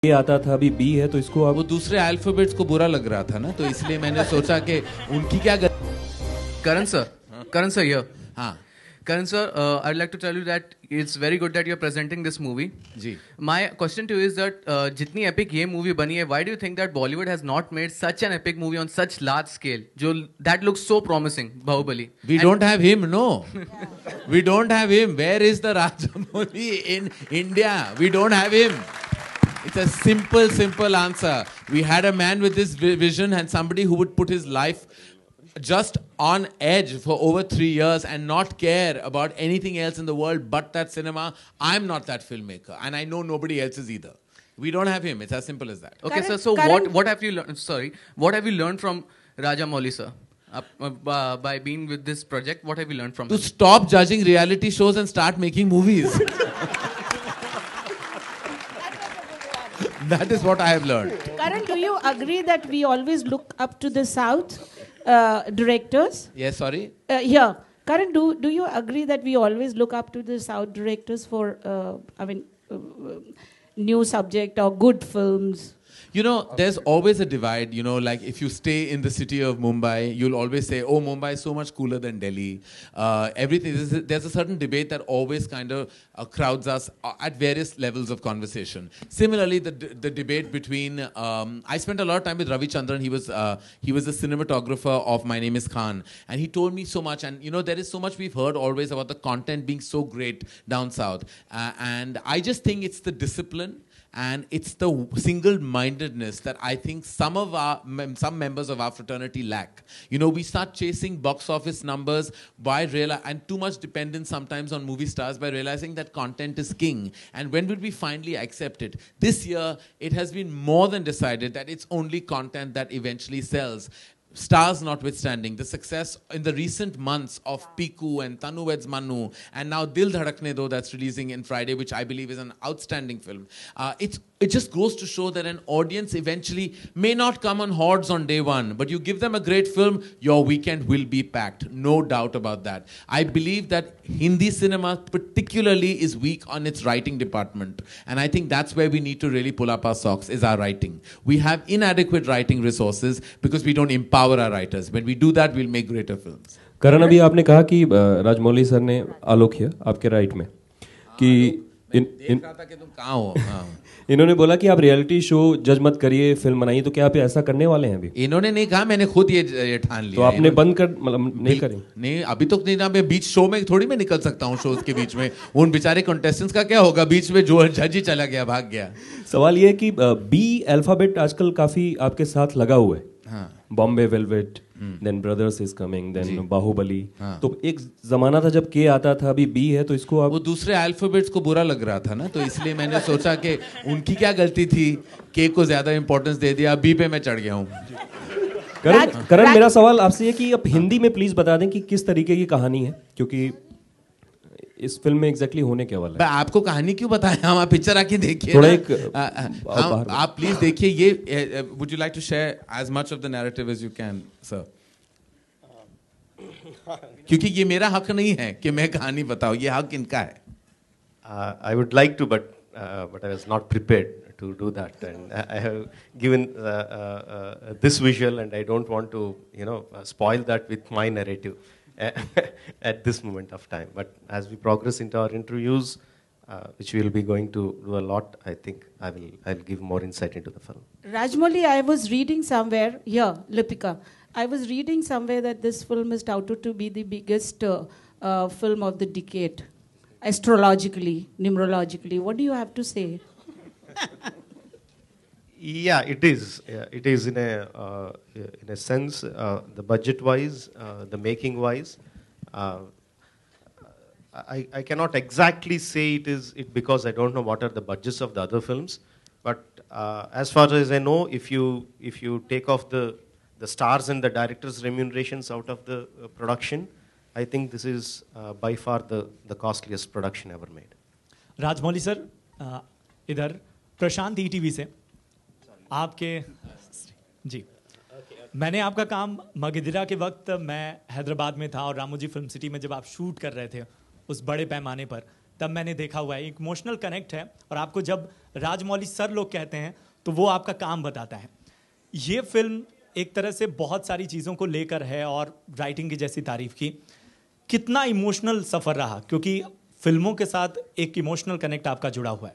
ये आता था, अभी बी है, तो इसको आप वो दूसरे अल्फाबेट्स को बुरा लग रहा था ना, तो इसलिए मैंने सोचा कि उनकी क्या Karan sir, Karan sir here. हाँ Karan sir, I'd like to tell you that it's very good that you're presenting this movie. Ji My question to you is that जितनी epic ये movie बनी है, why do you think that Bollywood has not made such an epic movie on such large scale? जो that looks so promising, Bahubali. We don't have him, no. We don't have him. Where is the Rajamouli in India? We don't have him. It's a simple answer. We had a man with this vision and somebody who would put his life just on edge for over 3 years and not care about anything else in the world but that cinema. I'm not that filmmaker, and I know nobody else is either. We don't have him. It's as simple as that. Okay, sir. So what have you learned? Sorry, what have you learned from Rajamouli, sir? By being with this project, what have you learned from To him? stop judging reality shows and start making movies. That is what I have learned. Karan, do you agree that we always look up to the South directors? Yes, sorry. Here, Karan, do you agree that we always look up to the South directors for, new subject or good films? You know, there's always a divide, you know, like if you stay in the city of Mumbai, you'll always say, oh, Mumbai is so much cooler than Delhi. Everything, there's a certain debate that always kind of crowds us at various levels of conversation. Similarly, the debate between, I spent a lot of time with Ravi Chandran. He was the cinematographer of My Name is Khan. And he told me so much. And, you know, there is so much we've heard always about the content being so great down south. And I just think it's the discipline. And it's the single-mindedness that I think some members of our fraternity lack. You know, we start chasing box office numbers and too much dependence sometimes on movie stars by realizing that content is king. And when will we finally accept it? This year, it has been more than decided that it's only content that eventually sells. Stars notwithstanding, the success in the recent months of Piku and Tanu Weds Manu, and now Dil Dhadakne Do that's releasing in Friday, which I believe is an outstanding film. It just goes to show that an audience eventually may not come on hordes on day one, but you give them a great film, your weekend will be packed. No doubt about that. I believe that Hindi cinema particularly is weak on its writing department. And I think that's where we need to really pull up our socks, is our writing. We have inadequate writing resources because we don't empower our writers. When we do that, we'll make greater films. करण, अभी आपने कहा कि Rajamouli sir ने आलोक किया आपके right में कि देख रहा था कि तुम कहाँ हो. इन्होंने बोला कि आप रियलिटी शो जज मत करिए, फिल्म बनाइए. तो क्या आप ऐसा करने वाले हैं अभी? इन्होंने नहीं कहा, मैंने खुद ये ठान लिया. तो आपने बंद कर, मतलब नहीं करें? नहीं, अभी तो नहीं ना. मैं बीच शो में थोड़ी मैं निकल सकता हूँ शोज के बीच में. उन बेचारे कंटेस्टेंट्स का क्या होगा बीच में, जो जज ही चला गया, भाग गया. सवाल ये है कि बी अल्फाबेट आजकल काफी आपके साथ लगा हुआ है. हाँ. Bombay Velvet, then Brothers is coming, then Baahubali. तो एक जमाना था जब के आता था, अभी बी है, तो इसको आप... वो दूसरे अल्फाबेट्स को बुरा लग रहा था ना, तो इसलिए मैंने सोचा कि उनकी क्या गलती थी, के को ज्यादा इंपॉर्टेंस दे दिया, बी पे मैं चढ़ गया हूँ. करण, मेरा सवाल आपसे है कि आप हिंदी में प्लीज बता दें कि किस तरीके की कहानी है, क्योंकि इस फिल्म में एग्जैक्टली होने क्या वाला है. आपको कहानी क्यों बताएं, हम आप पिक्चर आके देखिए. थोड़ा एक आप प्लीज देखिए. ये would you like to share as much of the narrative as you can sir, क्योंकि ये मेरा हक नहीं है कि मैं कहानी बताऊं, ये हक इनका है. I would like to, but I was not prepared to do that, and I have given this visual, and I don't want to, spoil that with my narrative at this moment of time. But as we progress into our interviews, which we will be going to do a lot, I think I'll give more insight into the film. Rajmouli, I was reading somewhere, here, Lipika, I was reading somewhere that this film is touted to be the biggest film of the decade, astrologically, numerologically. What do you have to say? Yeah, it is. Yeah, it is in a sense, the budget-wise, the making-wise. I cannot exactly say it because I don't know what are the budgets of the other films. But as far as I know, if you take off the stars and the directors' remunerations out of the production, I think this is by far the costliest production ever made. Rajamouli sir, इधर प्रशांत ETV से आपके जी, मैंने आपका काम मगहिरा के वक्त मैं हैदराबाद में था और रामोजी फिल्म सिटी में जब आप शूट कर रहे थे उस बड़े पैमाने पर, तब मैंने देखा हुआ है, इमोशनल कनेक्ट है। और आपको जब राजमौली सर लोग कहते हैं तो वो आपका काम बताता है। ये फिल्म एक तरह से बहुत सारी चीज़ों को लेकर है और राइटिंग की जैसी तारीफ की। कितना इमोशनल सफ़र रहा, क्योंकि फिल्मों के साथ एक इमोशनल कनेक्ट आपका जुड़ा हुआ है।